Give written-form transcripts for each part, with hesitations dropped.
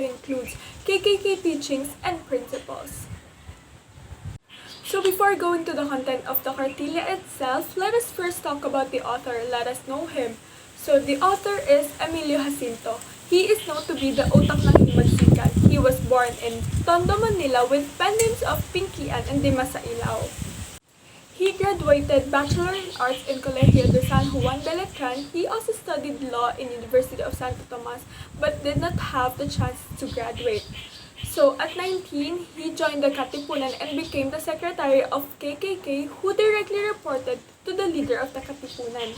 includes KKK teachings and principles. So before going to the content of the Kartilya itself, let us first talk about the author. Let us know him. So the author is Emilio Jacinto. He is known to be the utak ng himagsikan. He was born in Tondo, Manila with pen names of Pinkian and Dimasailaw. He graduated Bachelor in Arts in Colegio de San Juan de Letran. He also studied law in University of Santo Tomas but did not have the chance to graduate. So at 19, he joined the Katipunan and became the secretary of KKK who directly reported to the leader of the Katipunan.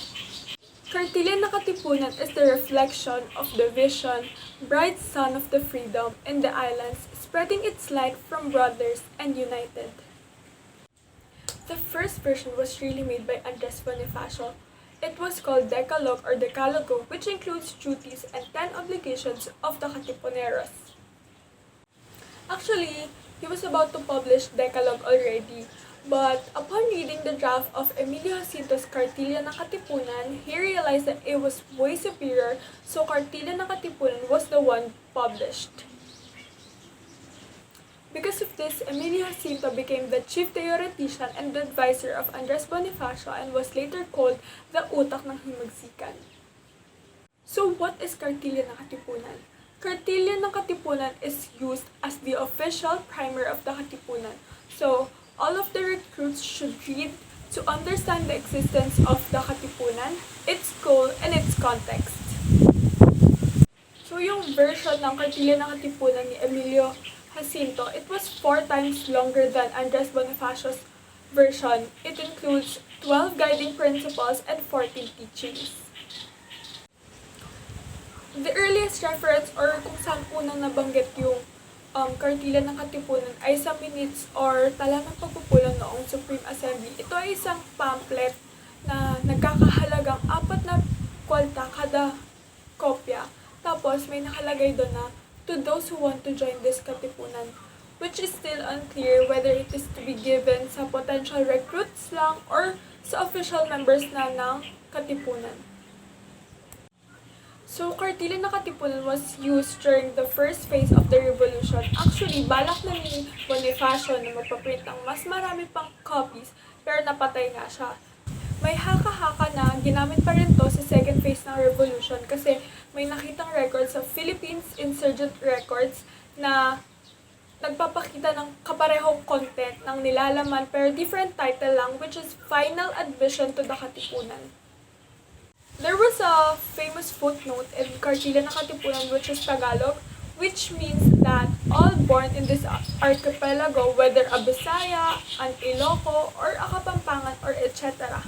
Kartilya na Katipunan is the reflection of the vision, bright sun of the freedom in the islands, spreading its light from brothers and united. The first version was really made by Andres Bonifacio. It was called Decalogue or Decalogo, which includes duties and 10 obligations of the Katipuneros. Actually, he was about to publish Decalogue already, but upon reading the draft of Emilio Jacinto's Kartilya na Katipunan, he realized that it was way superior, so Kartilya na Katipunan was the one published. Because of this, Emilio Jacinto became the chief theoretician and advisor of Andres Bonifacio and was later called the utak ng himagsikan. So what is Kartilya na Katipunan? Kartilya ng Katipunan is used as the official primer of the Katipunan. So all of the recruits should read to understand the existence of the Katipunan, its goal, and its context. So yung version ng Kartilya ng Katipunan ni Emilio Jacinto, it was 4 times longer than Andres Bonifacio's version. It includes 12 guiding principles and 14 teachings. The earliest reference or kung saan unang nabanggit yung Kartilya ng Katipunan ay sa minutes or tala ng pagpupulong noong Supreme Assembly. Ito ay isang pamphlet na nagkakahalagang 4 na kwalta kada kopya. Tapos may nakalagay doon na to those who want to join this Katipunan, which is still unclear whether it is to be given sa potential recruits lang or sa official members na ng Katipunan. So, Kartilya na Katipunan was used during the first phase of the revolution. Actually, balak na ni Bonifacio na magpaprint ng mas marami pang copies, pero napatay nga siya. May haka-haka na ginamit pa rin to sa second phase ng revolution kasi may nakitang records sa Philippines Insurgent Records na nagpapakita ng kaparehong content ng nilalaman pero different title lang, which is Final Admission to the Katipunan. There was a famous footnote in Kartilya na Katipunan which is Tagalog, which means that all born in this archipelago, whether a Bisaya, an Iloco, or a Kapampangan, or etc.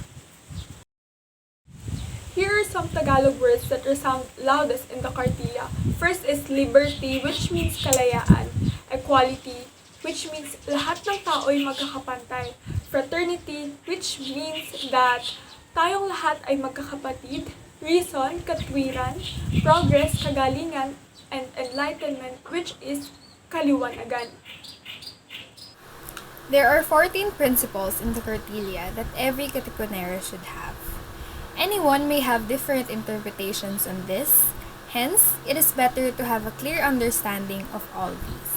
Here are some Tagalog words that resound loudest in the Kartilya. First is liberty, which means kalayaan. Equality, which means lahat ng tao ay magkakapantay. Fraternity, which means that tayong lahat ay magkakapatid. Reason, katwiran. Progress, kagalingan. And enlightenment, which is kaliwanagan. There are 14 principles in the Kartilya that every Katipunero should have. Anyone may have different interpretations on this, hence, it is better to have a clear understanding of all these.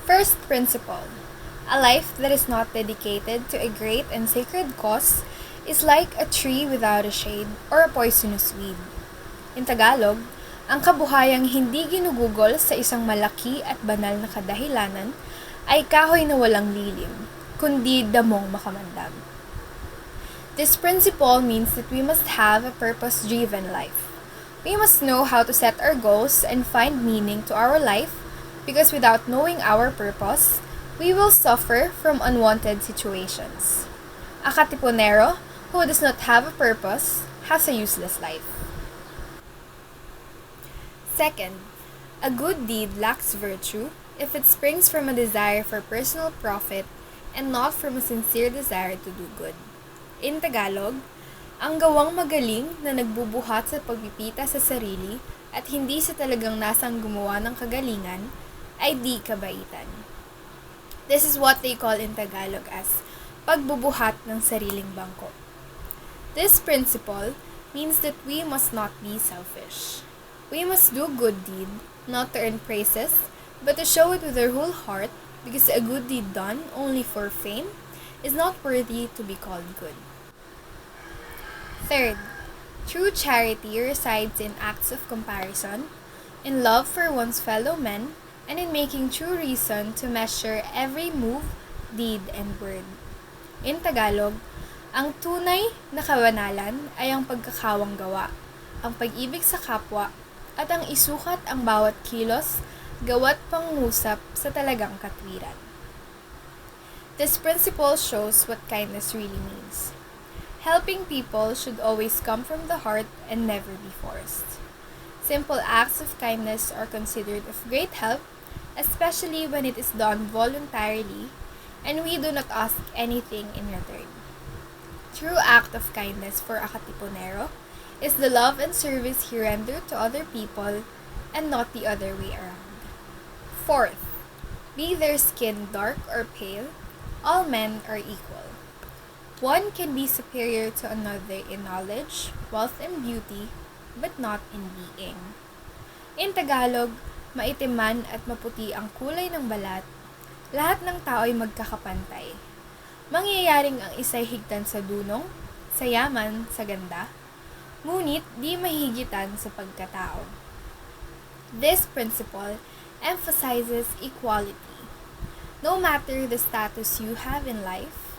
First principle: a life that is not dedicated to a great and sacred cause is like a tree without a shade or a poisonous weed. In Tagalog, ang kabuhayang hindi ginugugol sa isang malaki at banal na kadahilanan ay kahoy na walang lilim, kundi damong makamandag. This principle means that we must have a purpose-driven life. We must know how to set our goals and find meaning to our life because without knowing our purpose, we will suffer from unwanted situations. A Katipunero who does not have a purpose has a useless life. Second, a good deed lacks virtue if it springs from a desire for personal profit and not from a sincere desire to do good. In Tagalog, ang gawang magaling na nagbubuhat sa pagpipita sa sarili at hindi sa talagang nasang gumawa ng kagalingan ay di kabaitan. This is what they call in Tagalog as pagbubuhat ng sariling bangko. This principle means that we must not be selfish. We must do good deed, not to earn praises, but to show it with our whole heart, because a good deed done only for fame is not worthy to be called good. Third, true charity resides in acts of comparison, in love for one's fellow men, and in making true reason to measure every move, deed, and word. In Tagalog, ang tunay na kabanalan ay ang pagkakawang gawa, ang pag-ibig sa kapwa, at ang isukat ang bawat kilos, gawa't pangungusap sa talagang katwiran. This principle shows what kindness really means. Helping people should always come from the heart and never be forced. Simple acts of kindness are considered of great help, especially when it is done voluntarily and we do not ask anything in return. True act of kindness for a Katipunero is the love and service he rendered to other people and not the other way around. Fourth, be their skin dark or pale, all men are equal. One can be superior to another in knowledge, wealth, and beauty, but not in being. In Tagalog, maitim man at maputi ang kulay ng balat, lahat ng tao ay magkakapantay. Mangyayaring ang isa'y higtan sa dunong, sa yaman, sa ganda, ngunit di mahigitan sa pagkatao. This principle emphasizes equality. No matter the status you have in life,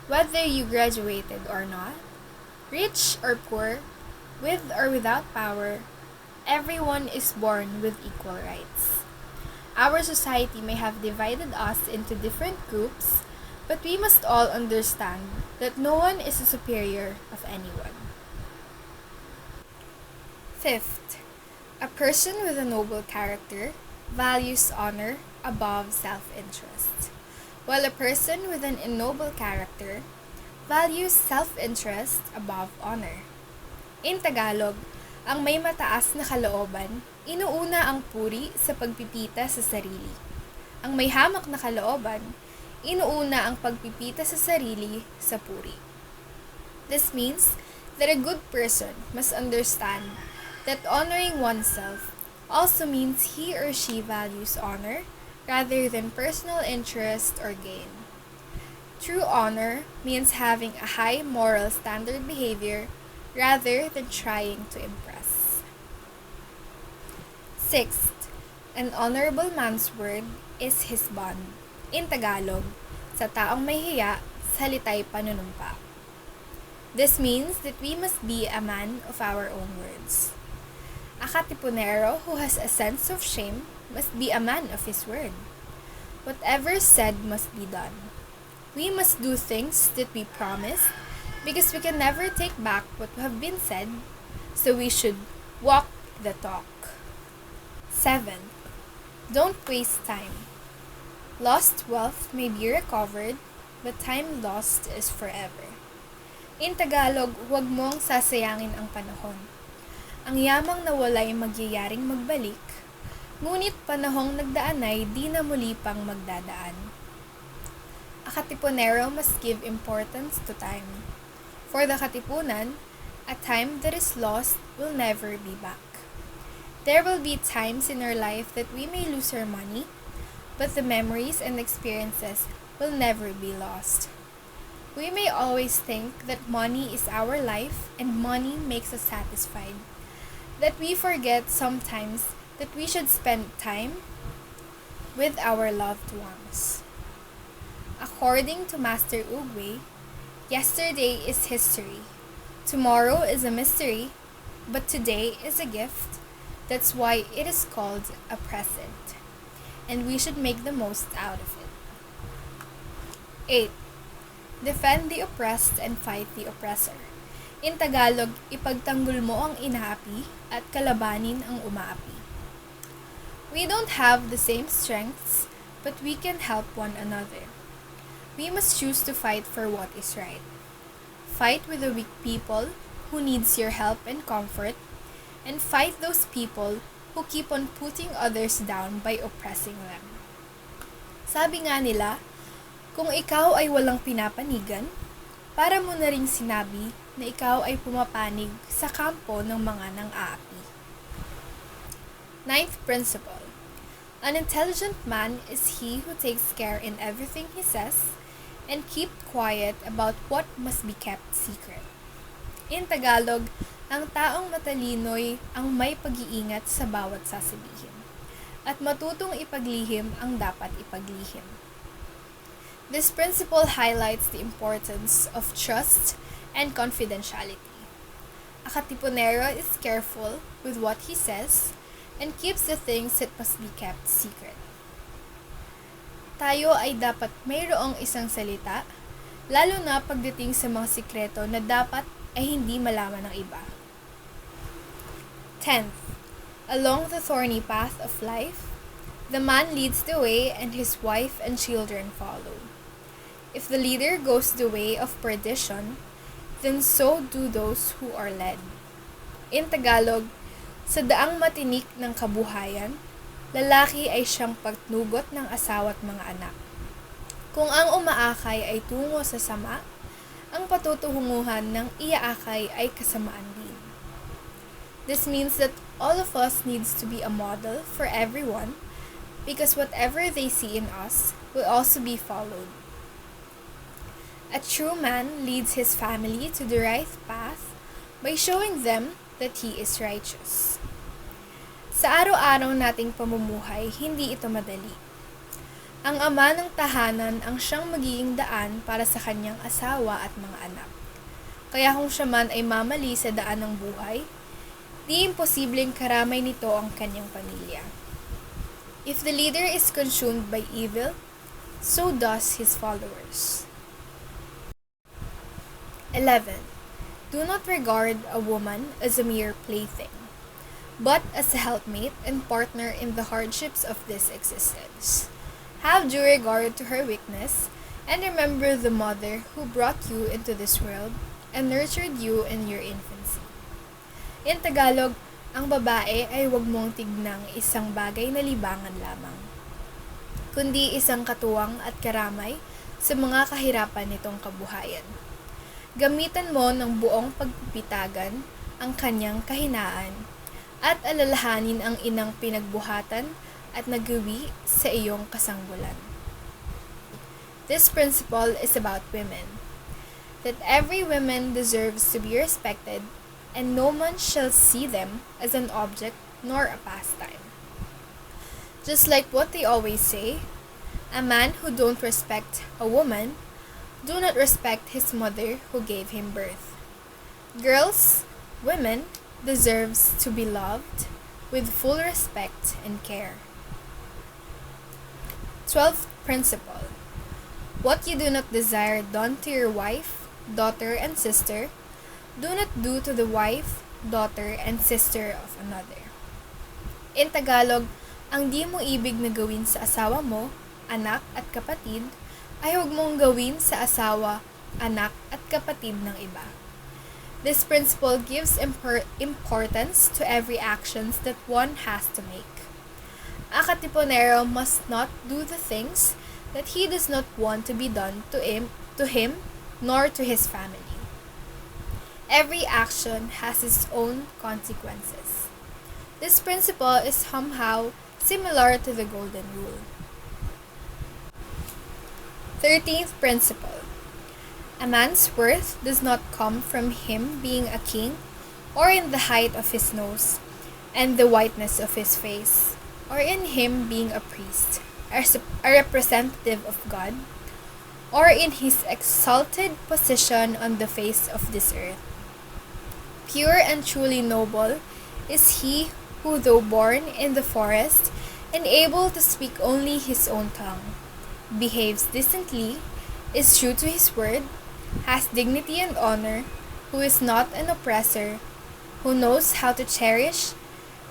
whether you graduated or not, rich or poor, with or without power, everyone is born with equal rights. Our society may have divided us into different groups, but we must all understand that no one is a superior of anyone. Fifth, a person with a noble character values honor above self-interest, while a person with an ignoble character values self-interest above honor. In Tagalog, ang may mataas na kalooban, inuuna ang puri sa pagpipita sa sarili. Ang may hamak na kalooban, inuuna ang pagpipita sa sarili sa puri. This means that a good person must understand that honoring oneself also means he or she values honor rather than personal interest or gain. True honor means having a high moral standard behavior rather than trying to impress. Sixth, an honorable man's word is his bond. In Tagalog, sa taong may hiya, salita'y panunumpa. This means that we must be a man of our own words. A Katipunero who has a sense of shame must be a man of his word. Whatever said must be done. We must do things that we promise because we can never take back what have been said, so we should walk the talk. 7. Don't waste time. Lost wealth may be recovered, but time lost is forever. In Tagalog, huwag mong sasayangin ang panahon. Ang yamang nawala'y magyayaring magbalik, ngunit panahong nagdaan ay di na muli pang magdadaan. A Katipunero must give importance to time. For the Katipunan, a time that is lost will never be back. There will be times in our life that we may lose our money, but the memories and experiences will never be lost. We may always think that money is our life and money makes us satisfied, that we forget sometimes that we should spend time with our loved ones. According to Master Ugwe, yesterday is history, tomorrow is a mystery, but today is a gift. That's why it is called a present, and we should make the most out of it. 8. Defend the oppressed and fight the oppressor. In Tagalog, ipagtanggol mo ang inaapi at kalabanin ang umaapi. We don't have the same strengths, but we can help one another. We must choose to fight for what is right. Fight with the weak people who needs your help and comfort, and fight those people who keep on putting others down by oppressing them. Sabi nga nila, kung ikaw ay walang pinapanigan, para mo na ring sinabi na ikaw ay pumapanig sa kampo ng mga nang-aapi. Ninth principle. An intelligent man is he who takes care in everything he says and keep quiet about what must be kept secret. In Tagalog, ang taong matalino'y ang may pag-iingat sa bawat sasabihin at matutong ipaglihim ang dapat ipaglihim. This principle highlights the importance of trust and confidentiality. A Katipunero is careful with what he says and keeps the things that must be kept secret. Tayo ay dapat mayroong isang salita, lalo na pagdating sa mga sikreto na dapat ay hindi malaman ng iba. 10th. Along the thorny path of life, the man leads the way and his wife and children follow. If the leader goes the way of perdition, then so do those who are led. In Tagalog, sa daang matinik ng kabuhayan, lalaki ay siyang pagnugot ng asawa at mga anak. Kung ang umaakay ay tungo sa sama, ang patutunguhan ng iaakay ay kasamaan din. This means that all of us needs to be a model for everyone because whatever they see in us will also be followed. A true man leads his family to the right path by showing them that he is righteous. Sa araw-araw nating pamumuhay, hindi ito madali. Ang ama ng tahanan ang siyang magiging daan para sa kanyang asawa at mga anak. Kaya kung siya man ay mamali sa daan ng buhay, di imposibleng karamay nito ang kanyang pamilya. If the leader is consumed by evil, so does his followers. 11. Do not regard a woman as a mere plaything, but as a helpmate and partner in the hardships of this existence. Have due regard to her weakness, and remember the mother who brought you into this world and nurtured you in your infancy. In Tagalog, ang babae ay huwag mong tignang isang bagay na libangan lamang, kundi isang katuwang at karamay sa mga kahirapan nitong kabuhayan. Gamitan mo ng buong pagpipitagan ang kanyang kahinaan at alalahanin ang inang pinagbuhatan at nagawi sa iyong kasangbulan. This principle is about women, that every woman deserves to be respected and no one shall see them as an object nor a pastime. Just like what they always say, a man who don't respect a woman do not respect his mother who gave him birth. Girls, women, deserves to be loved with full respect and care. 12th principle. What you do not desire done to your wife, daughter, and sister, do not do to the wife, daughter, and sister of another. In Tagalog, ang di mo ibig na gawin sa asawa mo, anak at kapatid, ay huwag mong gawin sa asawa, anak at kapatid ng iba. This principle gives importance to every actions that one has to make. A Katipunero must not do the things that he does not want to be done to him, nor to his family. Every action has its own consequences. This principle is somehow similar to the golden rule. 13th principle. A man's worth does not come from him being a king, or in the height of his nose, and the whiteness of his face, or in him being a priest, a representative of God, or in his exalted position on the face of this earth. Pure and truly noble is he who, though born in the forest and able to speak only his own tongue, behaves decently, is true to his word, has dignity and honor, who is not an oppressor, who knows how to cherish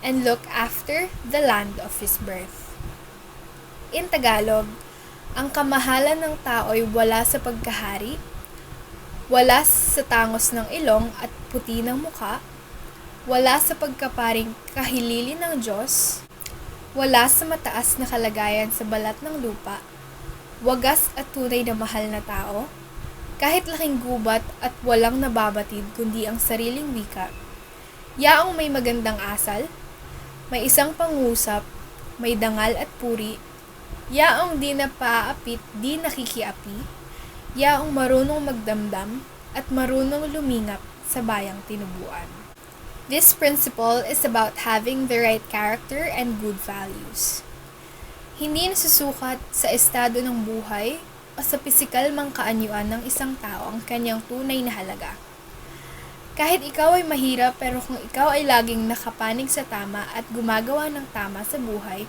and look after the land of his birth. In Tagalog, ang kamahalan ng tao ay wala sa pagkahari, wala sa tangos ng ilong at puti ng muka, wala sa pagkaparing kahilili ng Diyos, wala sa mataas na kalagayan sa balat ng lupa, wagas at tunay na mahal na tao, kahit laking gubat at walang nababatid kundi ang sariling wika, yaong may magandang asal, May isang pangusap, may dangal at puri, yaong di napaapit, di nakikiapi, yaong marunong magdamdam at marunong lumingap sa bayang tinubuan. This principle is about having the right character and good values. Hindi nasusukat sa estado ng buhay o sa pisikal mang kaanyuan ng isang tao ang kanyang tunay na halaga. Kahit ikaw ay mahirap pero kung ikaw ay laging nakapanig sa tama at gumagawa ng tama sa buhay,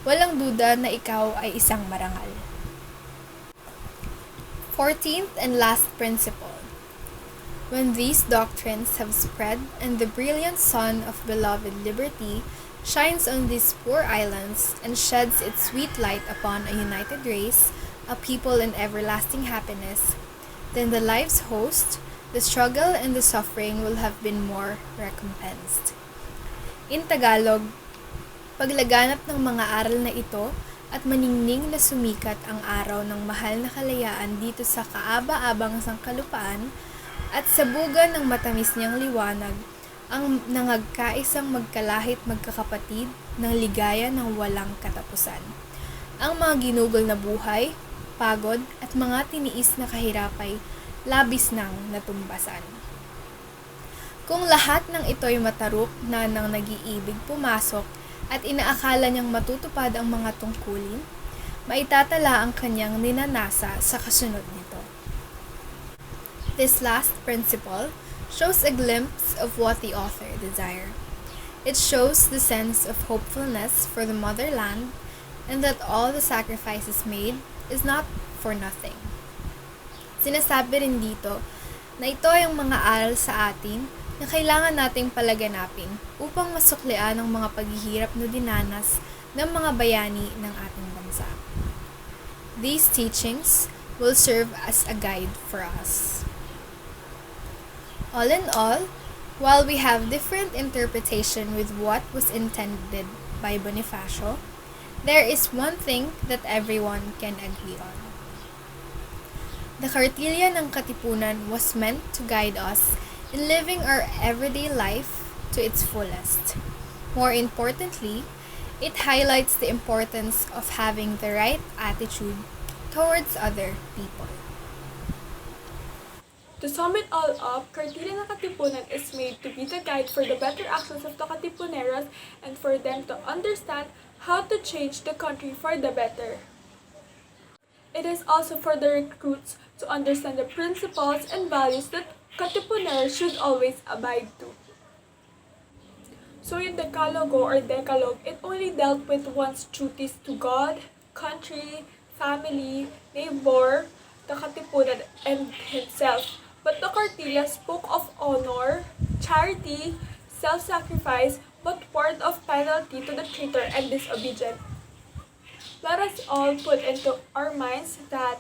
walang duda na ikaw ay isang marangal. 14th and last principle. When these doctrines have spread and the brilliant sun of beloved liberty shines on these poor islands and sheds its sweet light upon a united race, a people in everlasting happiness, then the life's host, the struggle and the suffering will have been more recompensed. In Tagalog, paglaganap ng mga aral na ito at maningning na sumikat ang araw ng mahal na kalayaan dito sa kaaba-abang sangkalupaan at sabugan ng matamis niyang liwanag ang nangagkaisang magkalahit magkakapatid ng ligaya ng walang katapusan. Ang mga ginugol na buhay, pagod at mga tiniis na kahirapay labis nang natumbasan. Kung lahat ng ito'y mataruk na nang nag-iibig pumasok at inaakala niyang matutupad ang mga tungkulin, maitatala ang kanyang ninanasa sa kasunod nito. This last principle shows a glimpse of what the author desired. It shows the sense of hopefulness for the motherland and that all the sacrifices made is not for nothing. Sinasabi rin dito na ito ay ang mga aral sa atin na kailangan nating palaganapin upang masuklian ang mga paghihirap na dinanas ng mga bayani ng ating bansa. These teachings will serve as a guide for us. All in all, while we have different interpretation with what was intended by Bonifacio, there is one thing that everyone can agree on. The Kartilya ng Katipunan was meant to guide us in living our everyday life to its fullest. More importantly, it highlights the importance of having the right attitude towards other people. To sum it all up, Kartilya ng Katipunan is made to be the guide for the better actions of the Katipuneros and for them to understand how to change the country for the better. It is also for the recruits to understand the principles and values that Katipuneros should always abide to. So yung Decalogo or Decalogue, it only dealt with one's duties to God, country, family, neighbor, the Katipunan, and himself. But the Kartilya spoke of honor, charity, self-sacrifice, but word of penalty to the traitor and disobedient. Let us all put into our minds that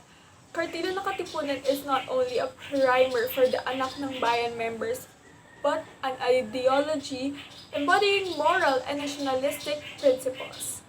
Kartilya ng Katipunan is not only a primer for the Anak ng Bayan members, but an ideology embodying moral and nationalistic principles.